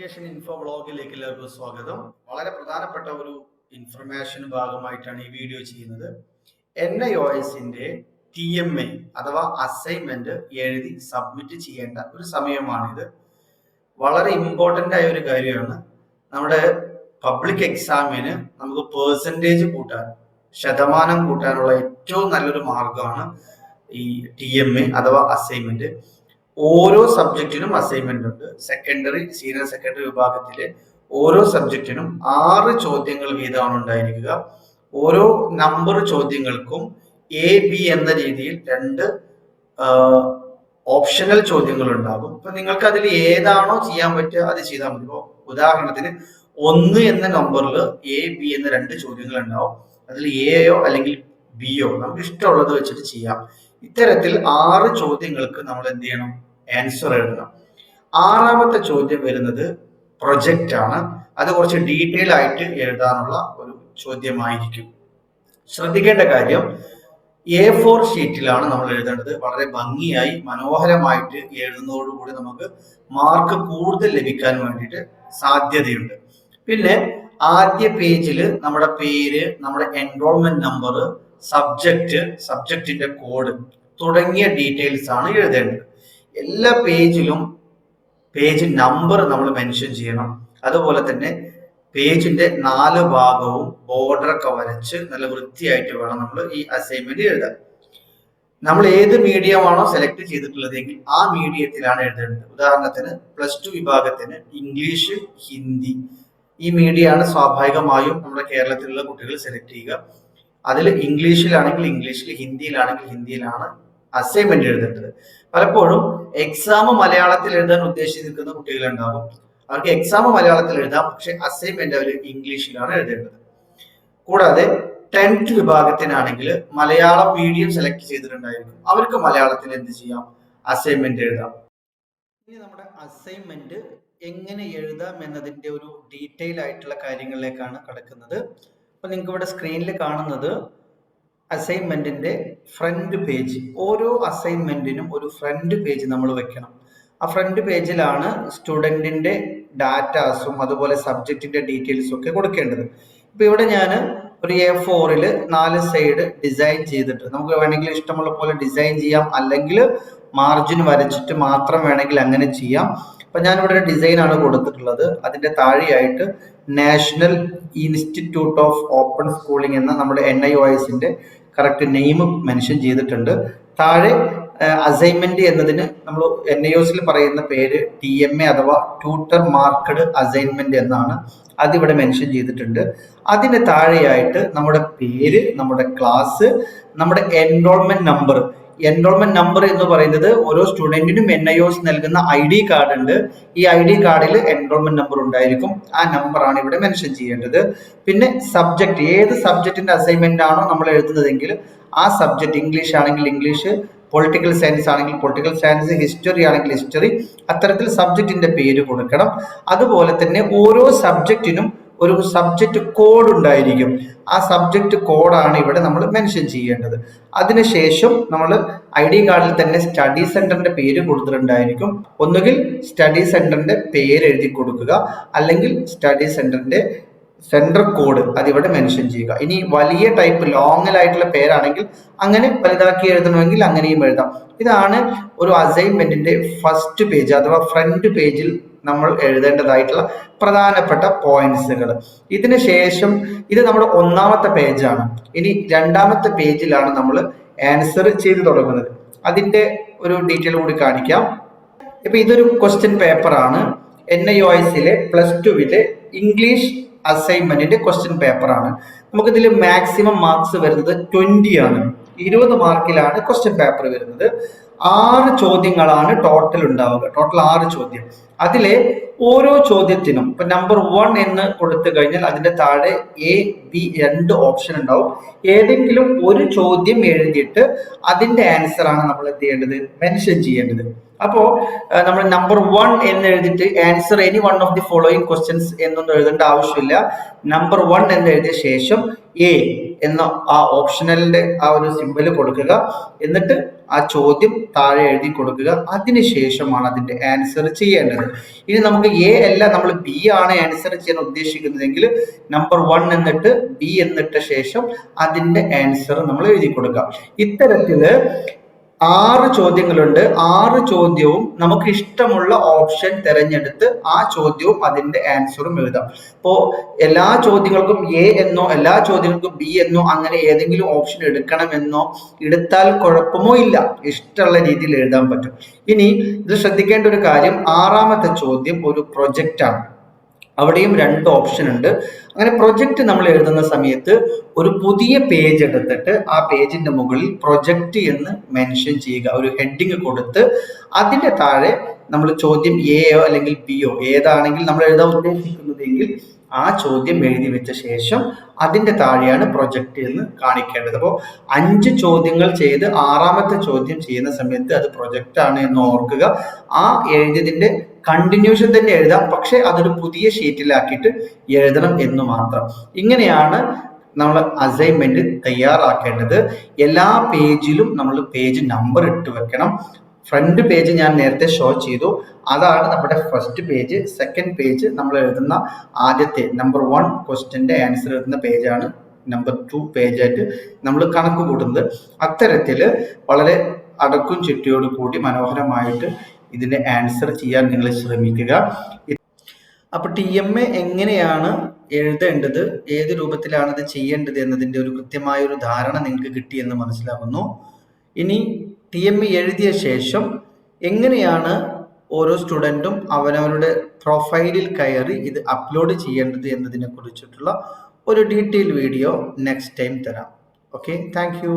Information info വ്ളോഗിലേക്ക് എല്ലാവർക്കും സ്വാഗതം. വളരെ പ്രധാനപ്പെട്ട ഒരു ഇൻഫർമേഷൻ ഭാഗമായിട്ടാണ് ഈ വീഡിയോ ചെയ്യുന്നത്. NIOSന്റെ TMA അഥവാ അസൈൻമെന്റ് എഴുതി സബ്മിറ്റ് ചെയ്യേണ്ട ഒരു സമയമാണിത്. വളരെ ഇമ്പോർട്ടൻ്റ് ആയ ഒരു കാര്യമാണ്. നമ്മുടെ പബ്ലിക് എക്സാമിന് നമുക്ക് പെർസെൻറ്റേജ് കൂട്ടാൻ, ശതമാനം കൂട്ടാനുള്ള ഏറ്റവും നല്ലൊരു മാർഗമാണ് ഈ TMA അഥവാ അസൈൻമെന്റ്. ഓരോ സബ്ജക്റ്റിനും അസൈൻമെന്റ് ഉണ്ട്. സെക്കൻഡറി, സീനിയർ സെക്കൻഡറി വിഭാഗത്തിലെ ഓരോ സബ്ജക്റ്റിനും 6 ചോദ്യങ്ങൾ വീതമാണ് ഉണ്ടായിരിക്കുക. ഓരോ നമ്പർ ചോദ്യങ്ങൾക്കും AB എന്ന രീതിയിൽ 2 ഓപ്ഷണൽ ചോദ്യങ്ങൾ ഉണ്ടാകും. അപ്പൊ നിങ്ങൾക്ക് അതിൽ ഏതാണോ ചെയ്യാൻ പറ്റുക അത് ചെയ്താൽ മതി. ഇപ്പോൾ ഉദാഹരണത്തിന് 1 എന്ന നമ്പറിൽ AB എന്ന 2 ചോദ്യങ്ങൾ ഉണ്ടാവും. അതിൽ Aയോ അല്ലെങ്കിൽ Bയോ നമുക്ക് ഇഷ്ടമുള്ളത് വെച്ചിട്ട് ചെയ്യാം. ഇത്തരത്തിൽ 6 ചോദ്യങ്ങൾക്ക് നമ്മൾ എന്ത് ചെയ്യണം? ആൻസർ എഴുതണം. 6ാമത്തെ ചോദ്യം വരുന്നത് പ്രൊജക്റ്റ് ആണ്. അത് കുറച്ച് ഡീറ്റെയിൽ ആയിട്ട് എഴുതാനുള്ള ഒരു ചോദ്യമായിരിക്കും. ശ്രദ്ധിക്കേണ്ട കാര്യം, A4 ഷീറ്റിലാണ് നമ്മൾ എഴുതേണ്ടത്. വളരെ ഭംഗിയായി മനോഹരമായിട്ട് എഴുതുന്നതോടുകൂടി നമുക്ക് മാർക്ക് കൂടുതൽ ലഭിക്കാൻ വേണ്ടിയിട്ട് സാധ്യതയുണ്ട്. പിന്നെ ആദ്യ പേജിൽ നമ്മുടെ പേര്, നമ്മുടെ എൻറോൾമെന്റ് നമ്പർ, സബ്ജക്റ്റിന്റെ കോഡ് തുടങ്ങിയ ഡീറ്റെയിൽസ് ആണ് എഴുതേണ്ടത്. എല്ലാ പേജിലും പേജ് നമ്പർ നമ്മൾ മെൻഷൻ ചെയ്യണം. അതുപോലെ തന്നെ പേജിന്റെ 4 ഭാഗവും ബോർഡറൊക്കെ വരച്ച് നല്ല വൃത്തിയായിട്ട് വേണം നമ്മൾ ഈ അസൈൻമെന്റ് എഴുതാൻ. നമ്മൾ ഏത് മീഡിയമാണോ സെലക്ട് ചെയ്തിട്ടുള്ളതെങ്കിൽ ആ മീഡിയത്തിലാണ് എഴുതേണ്ടത്. ഉദാഹരണത്തിന് +2 വിഭാഗത്തിന് ഇംഗ്ലീഷ്, ഹിന്ദി ഈ മീഡിയമാണ് സ്വാഭാവികമായും നമ്മുടെ കേരളത്തിലുള്ള കുട്ടികൾ സെലക്ട് ചെയ്യുക. അതിൽ ഇംഗ്ലീഷിലാണെങ്കിൽ ഇംഗ്ലീഷിൽ, ഹിന്ദിയിലാണെങ്കിൽ ഹിന്ദിയിലാണ് അസൈൻമെന്റ് എഴുതേണ്ടത്. പലപ്പോഴും എക്സാം മലയാളത്തിൽ എഴുതാൻ ഉദ്ദേശിച്ചിരിക്കുന്ന കുട്ടികളുണ്ടാകും. അവർക്ക് എക്സാം മലയാളത്തിൽ എഴുതാം, പക്ഷെ അസൈൻമെന്റ് അവർ ഇംഗ്ലീഷിലാണ് എഴുതേണ്ടത്. കൂടാതെ 10th വിഭാഗത്തിനാണെങ്കിൽ മലയാളം മീഡിയം സെലക്ട് ചെയ്തിട്ടുണ്ടായിരിക്കും. അവർക്ക് മലയാളത്തിൽ എന്ത് ചെയ്യാം? അസൈൻമെന്റ് എഴുതാം. ഇനി നമ്മുടെ അസൈൻമെന്റ് എങ്ങനെ എഴുതാം എന്നതിന്റെ ഒരു ഡീറ്റെയിൽ ആയിട്ടുള്ള കാര്യങ്ങളിലേക്കാണ് കടക്കുന്നത്. അപ്പൊ നിങ്ങൾക്ക് ഇവിടെ സ്ക്രീനിൽ കാണുന്നത് അസൈൻമെന്റിന്റെ ഫ്രണ്ട് പേജ്. ഓരോ അസൈൻമെന്റിനും ഒരു ഫ്രണ്ട് പേജ് നമ്മൾ വെക്കണം. ആ ഫ്രണ്ട് പേജിലാണ് സ്റ്റുഡന്റിന്റെ ഡാറ്റാസും അതുപോലെ സബ്ജക്റ്റിന്റെ ഡീറ്റെയിൽസും ഒക്കെ കൊടുക്കേണ്ടത്. ഇപ്പൊ ഇവിടെ ഞാൻ ഒരു A4 4 സൈഡ് ഡിസൈൻ ചെയ്തിട്ട്, നമുക്ക് വേണമെങ്കിൽ ഇഷ്ടമുള്ള പോലെ ഡിസൈൻ ചെയ്യാം, അല്ലെങ്കിൽ മാർജിൻ വരച്ചിട്ട് മാത്രം വേണമെങ്കിൽ അങ്ങനെ ചെയ്യാം. അപ്പൊ ഞാനിവിടെ ഒരു ഡിസൈൻ ആണ് കൊടുത്തിട്ടുള്ളത്. അതിന്റെ താഴെയായിട്ട് national institute of open schooling എന്ന നമ്മുടെ NIOSന്റെ കറക്റ്റ് നെയിം മെൻഷൻ ചെയ്തിട്ടുണ്ട്. താഴെ അസൈൻമെന്റ് എന്നതിന് നമ്മൾ NIOSൽ പറയുന്ന പേര് TMA അഥവാ ട്യൂട്ടർ മാർക്ക്ഡ് അസൈൻമെന്റ് എന്നാണ്. അതിവിടെ മെൻഷൻ ചെയ്തിട്ടുണ്ട്. അതിന് താഴെയായിട്ട് നമ്മുടെ പേര്, നമ്മുടെ ക്ലാസ്, നമ്മുടെ എൻറോൾമെന്റ് നമ്പർ. എൻറോൾമെന്റ് നമ്പർ എന്ന് പറയുന്നത് ഓരോ സ്റ്റുഡന്റിനും NIOS നൽകുന്ന ID കാർഡ് ഉണ്ട്. ഈ ID കാർഡിൽ എൻറോൾമെന്റ് നമ്പർ ഉണ്ടായിരിക്കും. ആ നമ്പറാണ് ഇവിടെ മെൻഷൻ ചെയ്യേണ്ടത്. പിന്നെ സബ്ജക്ട്, ഏത് സബ്ജക്റ്റിന്റെ അസൈൻമെന്റ് ആണോ നമ്മൾ എഴുതുന്നതെങ്കിൽ ആ സബ്ജക്ട്, ഇംഗ്ലീഷ് ആണെങ്കിൽ ഇംഗ്ലീഷ്, പൊളിറ്റിക്കൽ സയൻസ് ആണെങ്കിൽ പൊളിറ്റിക്കൽ സയൻസ്, ഹിസ്റ്ററി ആണെങ്കിൽ ഹിസ്റ്ററി, അത്തരത്തിൽ സബ്ജക്റ്റിന്റെ പേര് കൊടുക്കണം. അതുപോലെ തന്നെ ഓരോ സബ്ജക്റ്റിനും ഒരു സബ്ജക്റ്റ് കോഡ് ഉണ്ടായിരിക്കും. ആ സബ്ജക്റ്റ് കോഡാണ് ഇവിടെ നമ്മൾ മെൻഷൻ ചെയ്യേണ്ടത്. അതിനുശേഷം നമ്മൾ ID കാർഡിൽ തന്നെ സ്റ്റഡി സെന്ററിന്റെ പേര് കൊടുത്തിട്ടുണ്ടായിരിക്കും. ഒന്നുകിൽ സ്റ്റഡി സെന്ററിന്റെ പേര് എഴുതി കൊടുക്കുക, അല്ലെങ്കിൽ സ്റ്റഡി സെന്ററിന്റെ സെന്റർ കോഡ് അതിവിടെ മെൻഷൻ ചെയ്യുക. ഇനി വലിയ ടൈപ്പ് ലോങ്ങിലായിട്ടുള്ള പേരാണെങ്കിൽ അങ്ങനെ വലുതാക്കി എഴുതണമെങ്കിൽ അങ്ങനെയും എഴുതാം. ഇതാണ് ഒരു അസൈൻമെന്റിന്റെ ഫസ്റ്റ് പേജ് അഥവാ ഫ്രണ്ട് പേജിൽ നമ്മൾ എഴുതേണ്ടതായിട്ടുള്ള പ്രധാനപ്പെട്ട പോയിന്റ്സുകൾ. ഇതിന് ശേഷം ഇത് നമ്മുടെ 1ാമത്തെ പേജാണ്. ഇനി 2ാമത്തെ പേജിലാണ് നമ്മൾ ആൻസർ ചെയ്ത് തുടങ്ങുന്നത്. അതിന്റെ ഒരു ഡീറ്റെയിൽ കൂടി കാണിക്കാം. ഇപ്പൊ ഇതൊരു ക്വസ്റ്റ്യൻ പേപ്പറാണ്. NIOSലെ +2 ഇംഗ്ലീഷ് അസൈൻമെന്റിന്റെ ക്വസ്റ്റ്യൻ പേപ്പറാണ്. നമുക്കിതിൽ മാക്സിമം മാർക്സ് വരുന്നത് 20 ആണ്. 20 മാർക്കിലാണ് ക്വസ്റ്റ്യൻ പേപ്പർ വരുന്നത്. 6 ചോദ്യങ്ങളാണ് ടോട്ടൽ ഉണ്ടാവുക. ടോട്ടൽ 6 ചോദ്യം. അതിലെ ഓരോ ചോദ്യത്തിനും ഇപ്പൊ നമ്പർ 1 എന്ന് കൊടുത്തു കഴിഞ്ഞാൽ അതിന്റെ താഴെ A-B 2 ഓപ്ഷൻ ഉണ്ടാവും. ഏതെങ്കിലും ഒരു ചോദ്യം എഴുതിയിട്ട് അതിന്റെ ആൻസർ ആണ് നമ്മൾ എന്ത് ചെയ്യേണ്ടത്? മെൻഷൻ ചെയ്യേണ്ടത്. അപ്പോ നമ്മൾ നമ്പർ 1 എന്ന് എഴുതിയിട്ട് answer any one of the following questions എന്നൊന്നും എഴുതേണ്ട ആവശ്യമില്ല. നമ്പർ 1 എന്ന് എഴുതിയ ശേഷം എന്ന ആ ഓപ്ഷണലിന്റെ ആ ഒരു സിമ്പൽ കൊടുക്കുക. എന്നിട്ട് ആ ചോദ്യം താഴെ എഴുതി കൊടുക്കുക. അതിനുശേഷമാണ് അതിന്റെ ആൻസർ ചെയ്യേണ്ടത്. ഇനി നമുക്ക് എ അല്ല, നമ്മൾ ബി ആണ് ആൻസർ ചെയ്യാൻ ഉദ്ദേശിക്കുന്നതെങ്കിൽ നമ്പർ 1 എന്നിട്ട് ബി എന്നിട്ട ശേഷം അതിന്റെ ആൻസർ നമ്മൾ എഴുതി കൊടുക്കുക. ഇത്തരത്തില് 6 ചോദ്യങ്ങളുണ്ട്. 6 ചോദ്യവും നമുക്ക് ഇഷ്ടമുള്ള ഓപ്ഷൻ തിരഞ്ഞെടുത്ത് ആ ചോദ്യവും അതിന്റെ ആൻസറും എഴുതാം. ഇപ്പോ എല്ലാ ചോദ്യങ്ങൾക്കും എ എന്നോ എല്ലാ ചോദ്യങ്ങൾക്കും ബി എന്നോ അങ്ങനെ ഏതെങ്കിലും ഓപ്ഷൻ എടുക്കണമെന്നോ എടുത്താൽ കുഴപ്പമോ ഇല്ല. ഇഷ്ടമുള്ള രീതിയിൽ എഴുതാൻ പറ്റും. ഇനി ഇത് ശ്രദ്ധിക്കേണ്ട ഒരു കാര്യം, 6ാമത്തെ ചോദ്യം ഒരു പ്രൊജക്റ്റ് ആണ്. അവിടെയും 2 ഓപ്ഷൻ ഉണ്ട്. അങ്ങനെ പ്രൊജക്റ്റ് നമ്മൾ എഴുതുന്ന സമയത്ത് ഒരു പുതിയ പേജ് എടുത്തിട്ട് ആ പേജിന്റെ മുകളിൽ പ്രൊജക്റ്റ് എന്ന് മെൻഷൻ ചെയ്യുക. ഒരു ഹെഡിങ് കൊടുത്ത് അതിന്റെ താഴെ നമ്മൾ ചോദ്യം എയോ അല്ലെങ്കിൽ ബിയോ ഏതാണെങ്കിൽ നമ്മൾ എഴുതാൻ ഉദ്ദേശിക്കുന്നതെങ്കിൽ ആ ചോദ്യം എഴുതി വെച്ച ശേഷം അതിന്റെ താഴെയാണ് പ്രൊജക്റ്റ് എന്ന് കാണിക്കേണ്ടത്. അപ്പോൾ 5 ചോദ്യങ്ങൾ ചെയ്ത് 6ാമത്തെ ചോദ്യം ചെയ്യുന്ന സമയത്ത് അത് പ്രൊജക്റ്റ് ആണ് എന്ന് ഓർക്കുക. ആ എഴുതിയതിന്റെ കണ്ടിന്യൂഷൻ തന്നെ എഴുതാം, പക്ഷെ അതൊരു പുതിയ ഷീറ്റിലാക്കിയിട്ട് എഴുതണം എന്ന് മാത്രം. ഇങ്ങനെയാണ് നമ്മൾ അസൈൻമെന്റ് തയ്യാറാക്കേണ്ടത്. എല്ലാ പേജിലും നമ്മൾ പേജ് നമ്പർ ഇട്ട് വെക്കണം. ഫ്രണ്ട് പേജ് ഞാൻ നേരത്തെ ഷോ ചെയ്തു, അതാണ് നമ്മുടെ ഫസ്റ്റ് പേജ്. സെക്കൻഡ് പേജ് നമ്മൾ എഴുതുന്ന ആദ്യത്തെ നമ്പർ 1 ക്വസ്റ്റ്യന്റെ ആൻസർ എഴുതുന്ന പേജാണ് നമ്പർ 2 പേജായിട്ട് നമ്മൾ കണക്ക് കൂട്ടുന്നത്. അത്തരത്തിൽ വളരെ അടക്കും ചിട്ടയോട് കൂടി മനോഹരമായിട്ട് ഇതിന്റെ ആൻസർ ചെയ്യാൻ നിങ്ങൾ ശ്രമിക്കുക. അപ്പൊ TMA എങ്ങനെയാണ് എഴുതേണ്ടത്, ഏത് രൂപത്തിലാണ് ഇത് ചെയ്യേണ്ടത് എന്നതിന്റെ ഒരു കൃത്യമായ ഒരു ധാരണ നിങ്ങൾക്ക് കിട്ടിയെന്ന് മനസ്സിലാകുന്നു. ഇനി TMA എഴുതിയ ശേഷം എങ്ങനെയാണ് ഓരോ സ്റ്റുഡൻറ്റും അവനവരുടെ പ്രൊഫൈലിൽ കയറി ഇത് അപ്ലോഡ് ചെയ്യേണ്ടത് എന്നതിനെ കുറിച്ചിട്ടുള്ള ഒരു ഡീറ്റെയിൽ വീഡിയോ നെക്സ്റ്റ് ടൈം തരാം. Okay, thank you.